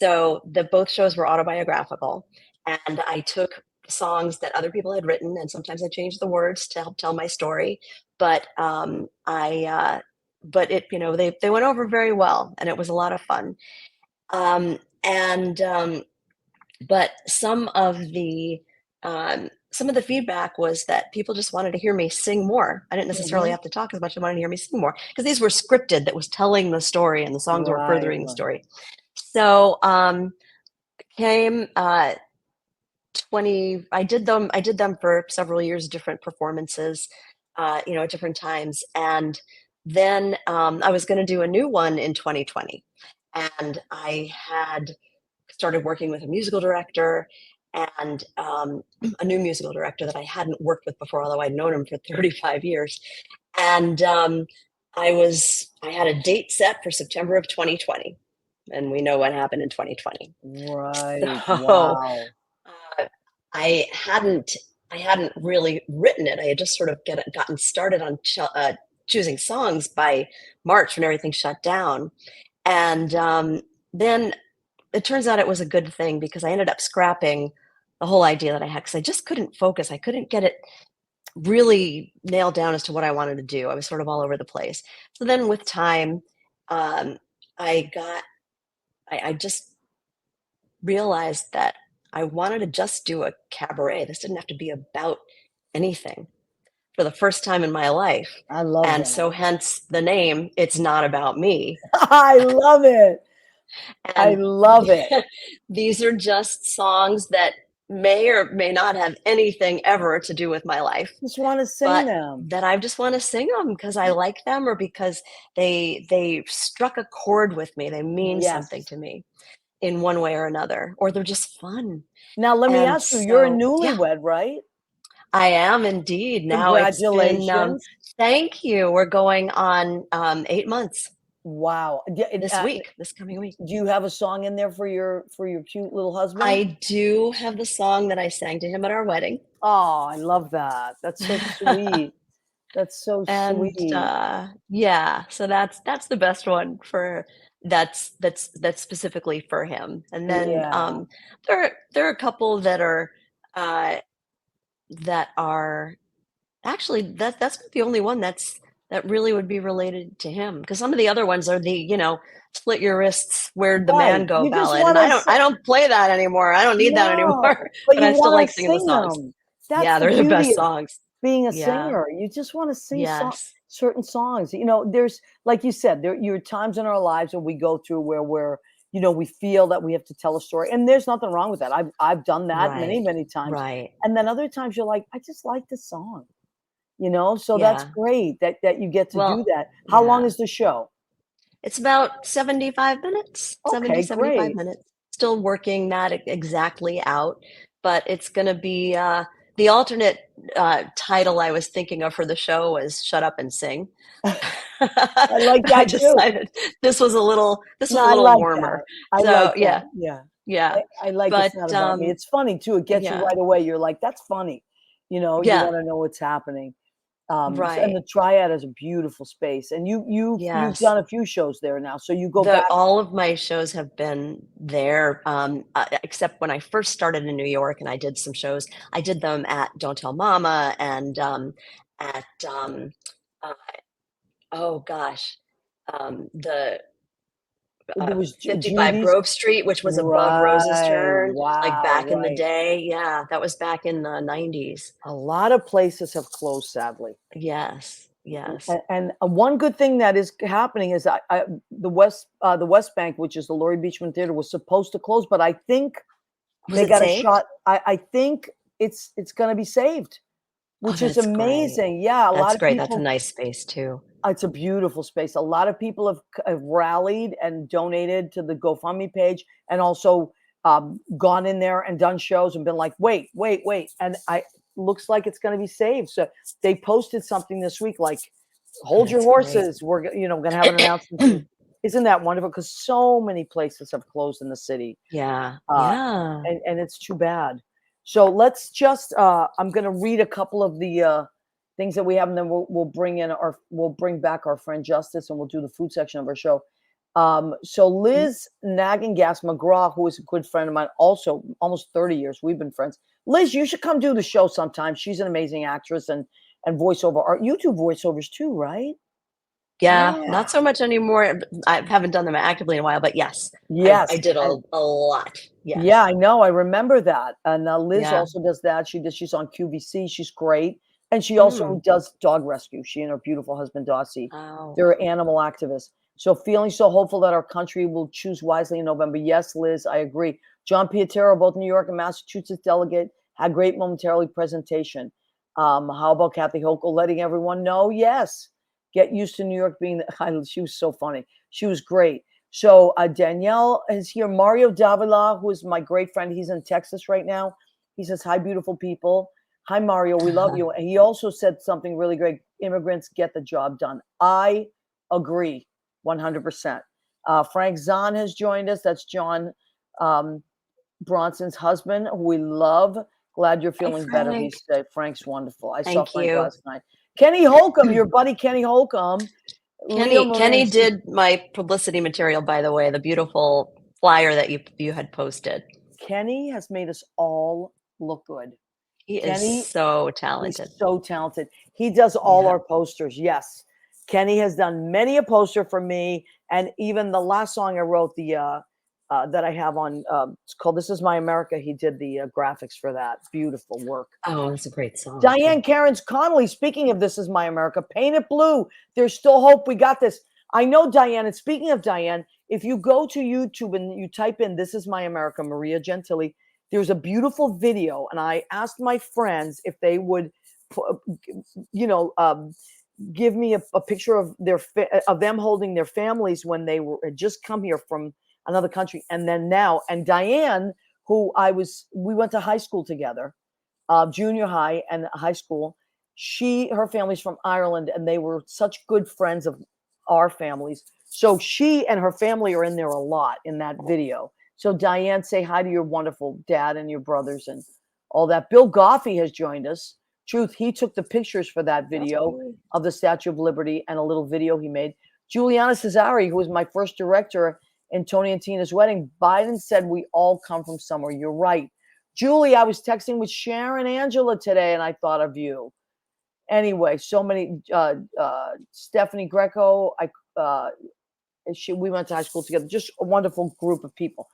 So both shows were autobiographical, and I took songs that other people had written, and sometimes I changed the words to help tell my story. But I but it, they went over very well, and it was a lot of fun. And but some of the feedback was that people just wanted to hear me sing more. I didn't necessarily have to talk as much. They wanted to hear me sing more because these were scripted, that was telling the story, and the songs were Right, furthering the right. story. So came 20. I did them for several years, different performances, at different times, and then I was going to do a new one in 2020, and I had started working with a musical director, and a new musical director that I hadn't worked with before, although I'd known him for 35 years. And I had a date set for September of 2020, and we know what happened in 2020. Right. So Wow. I hadn't really written it. I had just sort of gotten started on choosing songs by March when everything shut down, and then it turns out it was a good thing, because I ended up scrapping the whole idea that I had, because I just couldn't focus. I couldn't get it really nailed down as to what I wanted to do. I was sort of all over the place. So then with time, I just realized that I wanted to just do a cabaret. This didn't have to be about anything, for the first time in my life. I love And that. so hence the name, It's Not About Me. I love it. I And love it. these are just songs that may or may not have anything ever to do with my life, Just want to sing but them. that I just want to sing them because I like them, or because they struck a chord with me. They mean something Yes. to me in one way or another, or they're just fun. Now let me And ask you, you're a so, yeah, newlywed, right? I am indeed. Now it's been, Congratulations. thank you. We're going on 8 months Wow. this coming week. Do you have a song in there for your cute little husband? I do have the song that I sang to him at our wedding. Oh, I love that. That's so sweet. That's so And sweet. yeah, so that's the best one for that's specifically for him. And then Yeah. there are a couple uh that are actually, that's the only one that really would be related to him, because some of the other ones are the, split your wrists, where'd the Right. man go You just ballad, and want to I don't play that anymore. I don't need that no, anymore. but But you I still want like to singing the sing songs. them. That's Yeah, the they're the beauty best of songs. being a Yeah. singer. You just want to sing Yes. certain songs. There's, like you said, there are times in our lives when we go through where we feel that we have to tell a story, and there's nothing wrong with that. I've done that many, Right. many times. Right. And then other times you're like, I just like the song, so that's Yeah. great that you get to do Well, that. How long yeah. is the show? It's about 75 minutes, Okay, 75 great. minutes. Still working that exactly out, but it's going to be the alternate title I was thinking of for the show was Shut Up and Sing. I like But I that too. decided this was a little No, I like that. warmer. I like So, that. yeah. Yeah. Yeah. I like It's But Not About Me. It's funny too. It gets you yeah. right away. You're like, that's funny. You Yeah. want to know what's happening. And Right. the Triad is a beautiful space. And you've Yes. done a few shows there now. So you go back. All of my shows have been there, except when I first started in New York and I did some shows. I did them at Don't Tell Mama, and at uh, oh gosh, the There was 55 Judy's. Grove Street, which was above Rose's Right. Turn, like Wow. back in the Right. day. Yeah, that was back in the 90s. A lot of places have closed, sadly. Yes, yes. And one good thing that is happening is the West Bank, which is the Laurie Beachman Theater, was supposed to close, but I think Was they it got a saved? shot. I think it's going to be saved, Oh, which is that's great. amazing. Yeah, a lot That's of great. That's a people. nice space too. It's a beautiful space. A lot of people have rallied and donated to the GoFundMe page, and also gone in there and done shows and been like, wait, and looks like it's going to be saved. So they posted something this week like, hold your That's great. horses. We're going to have an announcement soon. Isn't that wonderful? Because so many places have closed in the city. Yeah. Uh, Yeah. and it's too bad. So let's just I'm going to read a couple of the things that we have, and then we'll bring back our friend Justice, and we'll do the food section of our show. So Liz Nagangas McGraw, who is a good friend of mine, also almost 30 years we've been friends. Liz, you should come do the show sometime. She's an amazing actress and voiceover art. You do voiceovers too, right? Yeah, Yeah. not so much anymore. I haven't done them actively in a while, but yes, Yes. I did a lot. Yes. Yeah, I know. I remember that. And Liz Yeah. also does that. She's on QVC. She's great. And she Mm. also does dog rescue. She and her beautiful husband, Darcy. Oh. They're animal activists. So feeling so hopeful that our country will choose wisely in November. Yes, Liz, I agree. John Piatero, both New York and Massachusetts delegate, had great momentarily presentation. How about Kathy Hochul letting everyone know? Yes. Get used to New York being, she was so funny. She was great. So Danielle is here. Mario Davila, who is my great friend, he's in Texas right now. He says, hi, beautiful people. Hi, Mario, we love you. And he also said something really great. Immigrants get the job done. I agree 100%. Frank Zahn has joined us. That's John Bronson's husband, who we love. Glad you're feeling better. He said, Frank's wonderful. I saw Frank last night. Kenny Holcomb, your buddy Kenny Holcomb. Kenny did my publicity material, by the way, the beautiful flyer that you had posted. Kenny has made us all look good. Kenny is so talented. He's so talented. He does all our posters. Yes. Kenny has done many a poster for me. And even the last song I wrote, that I have on, it's called This Is My America. He did the graphics for that. Beautiful work. Oh, it's a great song. Diane Cairns Connolly, speaking of This Is My America, paint it blue. There's still hope. We got this. I know, Diane. And speaking of Diane, if you go to YouTube and you type in This Is My America, Maria Gentili, there's a beautiful video. And I asked my friends if they would, give me a picture of of them holding their families when they had just come here from another country. And then now, and Diane, who we went to high school together, junior high and high school. Her family's from Ireland, and they were such good friends of our families. So she and her family are in there a lot in that video. So Diane, say hi to your wonderful dad and your brothers and all that. Bill Goffey has joined us. Truth, he took the pictures for that video of the Statue of Liberty and a little video he made. Juliana Cesari, who was my first director in Tony and Tina's wedding. Biden said we all come from somewhere. You're right. Julie, I was texting with Sharon Angela today, and I thought of you. Anyway, so many. Stephanie Greco, we went to high school together. Just a wonderful group of people.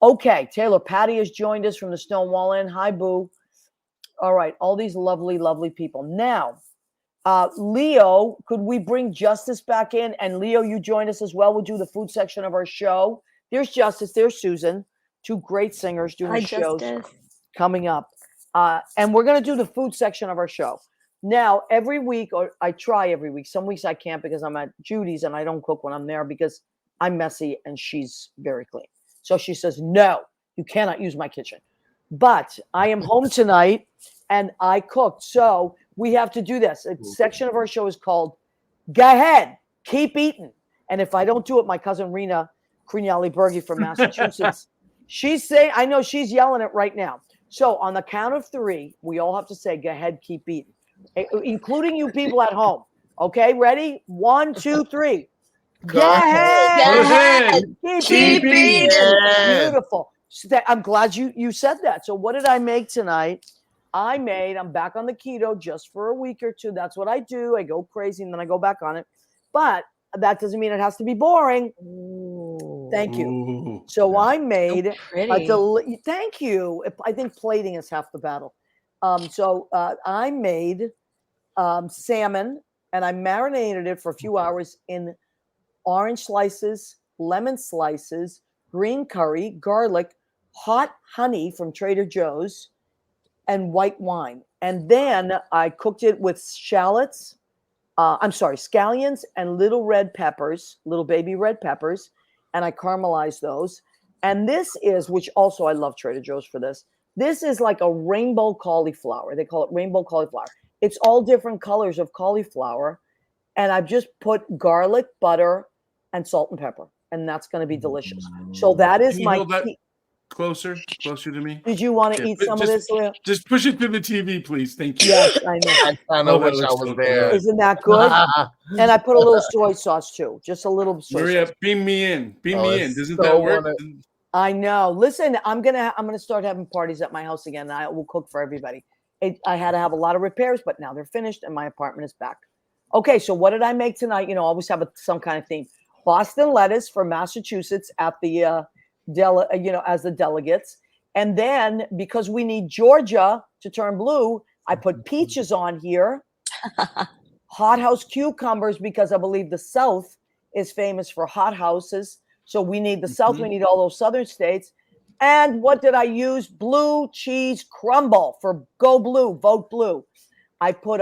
Okay, Taylor Patty has joined us from the Stonewall Inn. Hi, Boo. All right, all these lovely, lovely people. Now, Leo, could we bring Justice back in? And Leo, you join us as well. We'll do the food section of our show. There's Justice. There's Susan. Two great singers doing shows coming up. And we're going to do the food section of our show. Now, every week, or I try every week. Some weeks I can't because I'm at Judy's and I don't cook when I'm there because I'm messy and she's very clean. So she says, no, you cannot use my kitchen. But I am home tonight and I cooked. So we have to do this. A section of our show is called Go Ahead, Keep Eating. And if I don't do it, my cousin Rena Crignali-Bergi from Massachusetts, I know she's yelling it right now. So on the count of three, we all have to say, go ahead, keep eating, including you people at home. Okay, ready? 1, 2, 3. Go ahead. Keep eating. Beautiful. I'm glad you said that. So what did I make tonight? I'm back on the keto just for a week or two. That's what I do. I go crazy and then I go back on it. But that doesn't mean it has to be boring. Ooh. Thank you. Ooh. So I made thank you. I think plating is half the battle. I made salmon and I marinated it for a few hours in orange slices, lemon slices, green curry, garlic, hot honey from Trader Joe's, and white wine. And then I cooked it with scallions and little baby red peppers, and I caramelized those. And this is, which also I love Trader Joe's for this. This is like a rainbow cauliflower. They call it rainbow cauliflower. It's all different colors of cauliflower. And I've just put garlic, butter, and salt and pepper. And that's going to be delicious. So that is my closer to me. Did you want to eat some of this, Leah? Just push it to the TV, please. Thank you. Yes, I know. I kind of wish I was there. Isn't that good? And I put a little soy sauce too. Just a little soy Maria, sauce. beam me in. Doesn't that work? I know. Listen, I'm gonna start having parties at my house again. And I will cook for everybody. I had to have a lot of repairs, but now they're finished and my apartment is back. Okay, so what did I make tonight? Always have some kind of theme. Boston lettuce for Massachusetts at the as the delegates. And then because we need Georgia to turn blue, I put peaches on here. Hothouse cucumbers, because I believe the South is famous for hothouses. So we need the South. We need all those southern states. And what did I use? Blue cheese crumble for Go Blue, Vote Blue. I put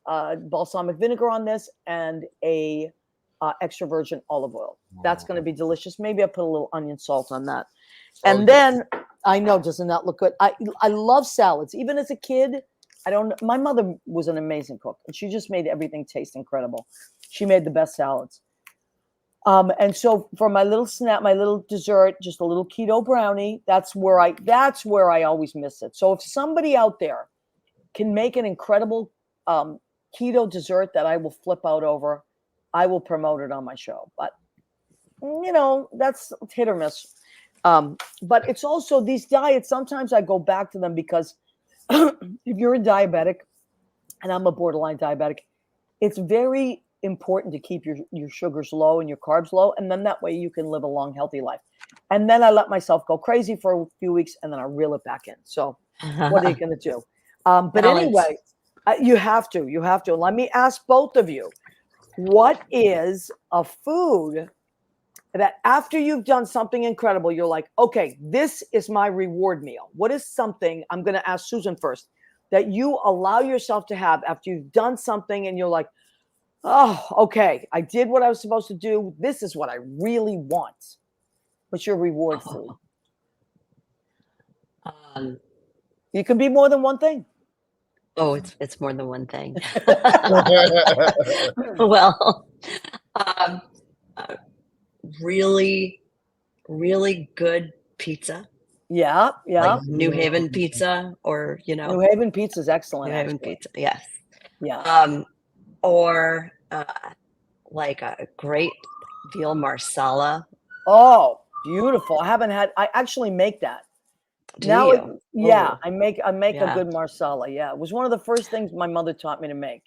balsamic vinegar on this and a extra virgin olive oil. That's going to be delicious. Maybe I put a little onion salt on that. And then I know, doesn't that look good? I love salads. Even as a kid, my mother was an amazing cook, and she just made everything taste incredible. She made the best salads. And so for my little snack, my little dessert, just a little keto brownie. That's where I always miss it. So if somebody out there can make an incredible keto dessert that I will flip out over, I will promote it on my show. But that's hit or miss. But it's also these diets. Sometimes I go back to them because if you're a diabetic, and I'm a borderline diabetic, it's very important to keep your sugars low and your carbs low. And then that way you can live a long, healthy life. And then I let myself go crazy for a few weeks and then I reel it back in. So what are you going to do? But anyway, you have to. Let me ask both of you, what is a food that after you've done something incredible, you're like, okay, this is my reward meal? What is something, I'm going to ask Susan first, that you allow yourself to have after you've done something and you're like, oh, okay, I did what I was supposed to do. This is what I really want. What's your reward food? It could be more than one thing. Oh, it's more than one thing. Well, really, really good pizza. Yeah. Like New Haven pizza, or New Haven pizza is excellent. New Haven pizza, yes. Yeah. Or like a great veal marsala. Oh, beautiful! I actually make that. Do you? Yeah, Ooh. I make a good marsala. Yeah, it was one of the first things my mother taught me to make.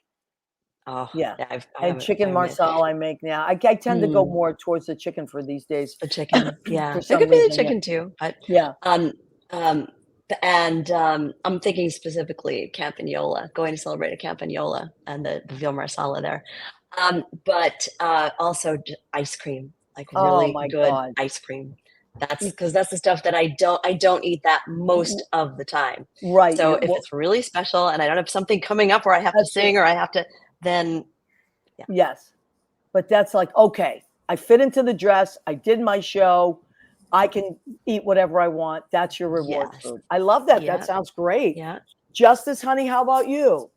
Oh, yeah. I Chicken marsala I make now. I tend to go more towards the chicken for these days. The chicken, yeah. For It could be reason, the chicken too, but yeah. And I'm thinking specifically Campagnola, going to celebrate a Campagnola and the veal marsala there. But also ice cream, like really good ice cream. That's because that's the stuff that I don't eat that most of the time. Right. So if it's really special and I don't have something coming up where I have to sing or I have to, then yeah. Yes. But that's like, okay, I fit into the dress. I did my show. I can eat whatever I want. That's your reward food. I love that. That sounds great. Yeah. Justice, honey, how about you?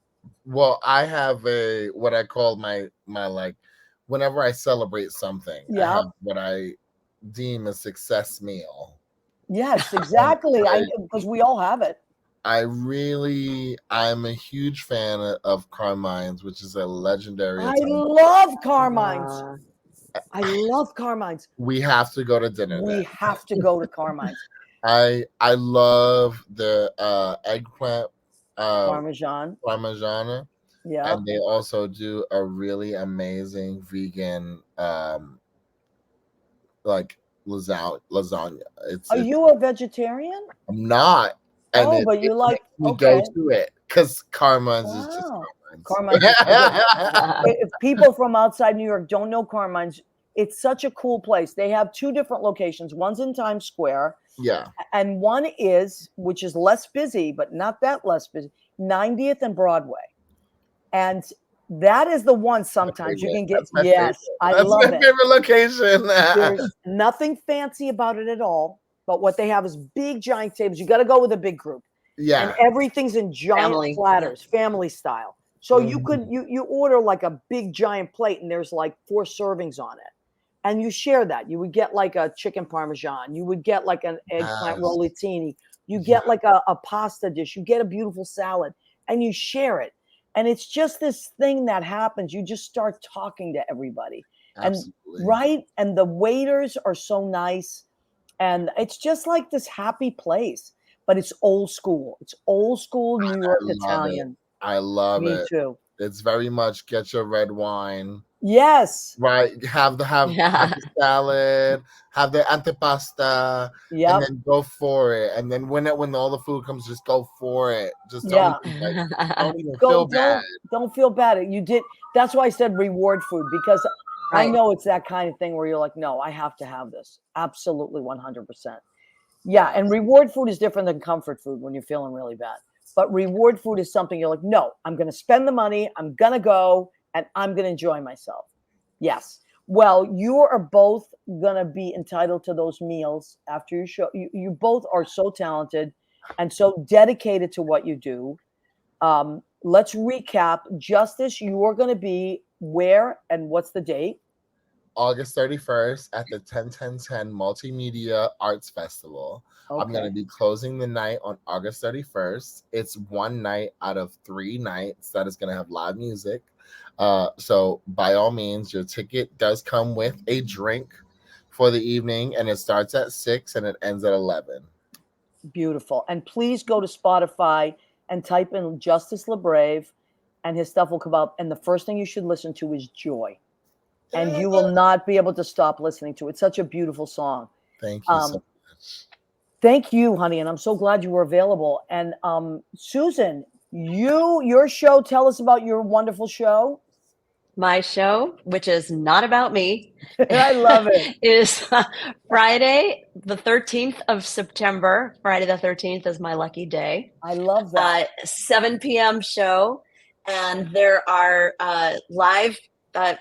Well, I have what I call my like, whenever I celebrate something, I have what I deem a success meal. Yes, exactly. Because we all have it. I'm a huge fan of Carmine's, which is a legendary. I love Carmine's. I love Carmine's. We have to go to dinner. We have to go to Carmine's. I love the eggplant Parmesan. Yeah. And they also do a really amazing vegan like lasagna. Are you a vegetarian? I'm not. And but you like we go to it because Carmine's is just Carmine's. If people from outside New York don't know Carmine's, it's such a cool place. They have two different locations. One's in Times Square. Yeah. And one which is less busy, but not that less busy, 90th and Broadway. And that is the one sometimes you can get. Yes, I love it. That's my favorite location. There's nothing fancy about it at all. But what they have is big, giant tables. You got to go with a big group. Yeah. And everything's in giant platters, family style. So you could you order like a big, giant plate, and there's like 4 servings on it. And you share that. You would get like a chicken parmesan. You would get like an eggplant rollatini. You get like a pasta dish. You get a beautiful salad, and you share it. And it's just this thing that happens. You just start talking to everybody. Absolutely. And the waiters are so nice. And it's just like this happy place. But it's old school. It's old school New York Italian. I love it. Me too. It's very much get your red wine. Yes. Right, have the salad, have the antepasta, and Yep. then go for it. And then when all the food comes, just go for it. Just Yeah. don't even Go, feel bad. don't feel bad. You did. That's why I said reward food, because I Right. know it's that kind of thing where you're like, no, I have to have this. Absolutely, 100%. Yeah, and reward food is different than comfort food when you're feeling really bad. But reward food is something you're like, no, I'm going to spend the money, I'm going to go, and I'm going to enjoy myself. Yes. Well, you are both going to be entitled to those meals after your show. You both are so talented and so dedicated to what you do. Let's recap. Justice, you are going to be where and what's the date? August 31st at the 10-10-10 Multimedia Arts Festival. Okay. I'm going to be closing the night on August 31st. It's one night out of 3 nights that is going to have live music. So by all means, your ticket does come with a drink for the evening, and it starts at 6 and it ends at 11. Beautiful. And please go to Spotify and type in Justice LaBrave, and his stuff will come up. And the first thing you should listen to is Joy. And you will not be able to stop listening to it. It's such a beautiful song. Thank you so much. Thank you, honey. And I'm so glad you were available. And Susan, your show, tell us about your wonderful show. My show, which is not about me, I love it, is Friday, the 13th of September. Friday the 13th is my lucky day. I love that. 7 p.m. show. And there are live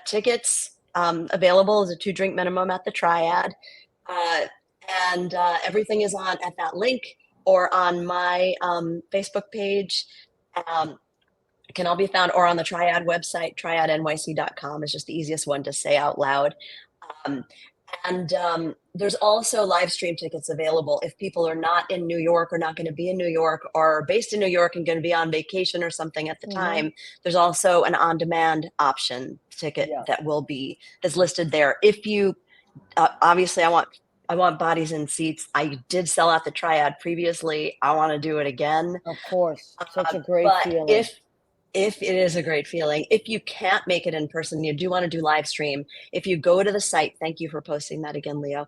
tickets available as a 2-drink minimum at the Triad. And everything is on at that link or on my Facebook page. It can all be found or on the Triad website. triadnyc.com is just the easiest one to say out loud. And there's also live stream tickets available if people are not in New York or not going to be in New York or based in New York and going to be on vacation or something at the time. There's also an on-demand option ticket that's listed there. If you obviously, I want bodies in seats. I did sell out the Triad previously. I want to do it again. Of course, such a great feeling. If it is a great feeling, if you can't make it in person, you do want to do live stream. If you go to the site, thank you for posting that again, Leo.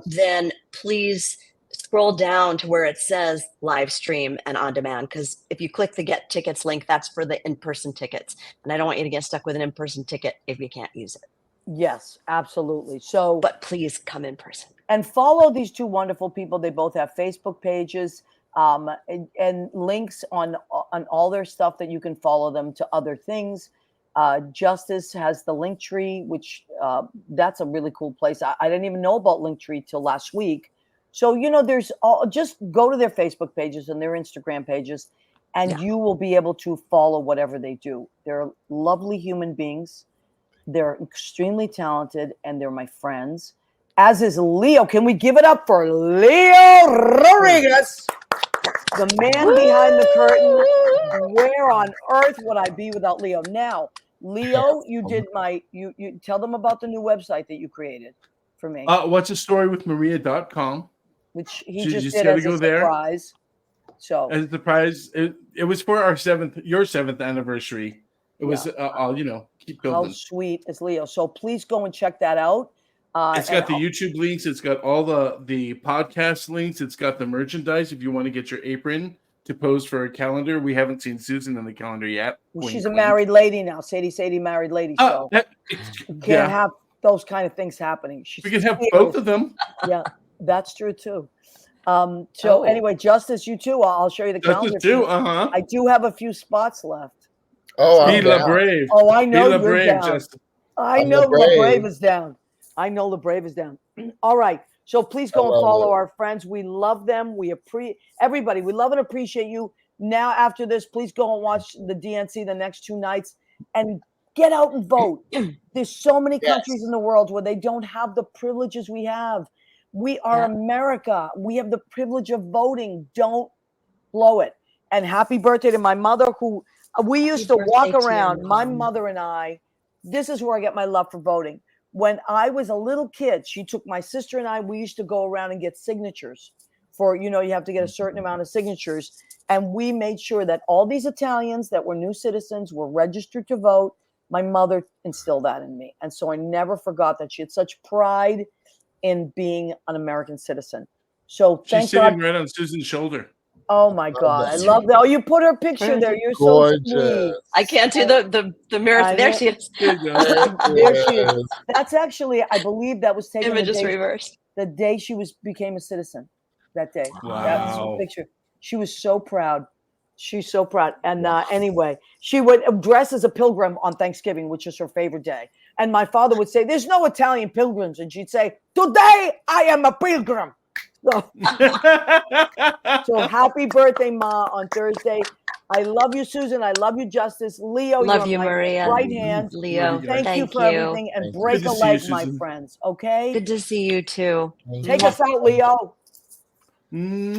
Then please scroll down to where it says live stream and on demand. Because if you click the get tickets link, that's for the in-person tickets. And I don't want you to get stuck with an in-person ticket if you can't use it. Yes, absolutely. But please come in person. And follow these two wonderful people. They both have Facebook pages. And links on all their stuff that you can follow them to other things. Justice has the Linktree, which that's a really cool place. I didn't even know about Linktree till last week. So, there's just go to their Facebook pages and their Instagram pages, and you will be able to follow whatever they do. They're lovely human beings. They're extremely talented, and they're my friends, as is Leo. Can we give it up for Leo Rodriguez? The man behind the curtain. Where on earth would I be without Leo? Now, Leo, you did you tell them about the new website that you created for me. What's a story with Maria.com. Which he just did as a surprise. So as a surprise, it was for your 7th anniversary. It was keep building. How sweet is Leo? So please go and check that out. It's got the YouTube links. It's got all the podcast links. It's got the merchandise. If you want to get your apron to pose for a calendar, we haven't seen Susan in the calendar yet. Well, she's a married lady now. Sadie, married lady. So you can't have those kind of things happening. We can have both of them. Yeah, that's true too. Anyway, Justice, you too. I'll show you the calendar. Justice too. I do have a few spots left. Oh, be LaBrave. Oh, I know you're LaBrave, down. Justice. I know LaBrave is down. I know LaBrave is down. All right. So please go and follow our friends. We love them. Everybody, we love and appreciate you. Now, after this, please go and watch the DNC the next 2 nights and get out and vote. There's so many countries in the world where they don't have the privileges we have. We are America. We have the privilege of voting. Don't blow it. And happy birthday to my mother, who we used to walk around. My mother and I, this is where I get my love for voting. When I was a little kid, she took my sister and I, we used to go around and get signatures for, you have to get a certain amount of signatures. And we made sure that all these Italians that were new citizens were registered to vote. My mother instilled that in me. And so I never forgot that. She had such pride in being an American citizen. So She's thank sitting God. right on Susan's shoulder. Oh my God. I love that. Oh, you put her picture there. You're so sweet. Gorgeous. I can't do the mirror. I There know. she is. There you go. There she is. That's actually, I believe that was taken Image is reversed. the day she became a citizen. That day. That's the Wow. picture. She was so proud. She's so proud. And anyway, she would dress as a pilgrim on Thanksgiving, which is her favorite day. And my father would say, "There's no Italian pilgrims," and she'd say, "Today I am a pilgrim." So happy birthday, Ma, on Thursday. I love you, Susan. I love you, Justice. Leo, Love you're you, my Maria. right hand. Leo, Thank you for everything. And Thank you. break Good a to see you, leg, my Susan. friends. Okay? Good to see you too. Take us out, Leo. Mwah.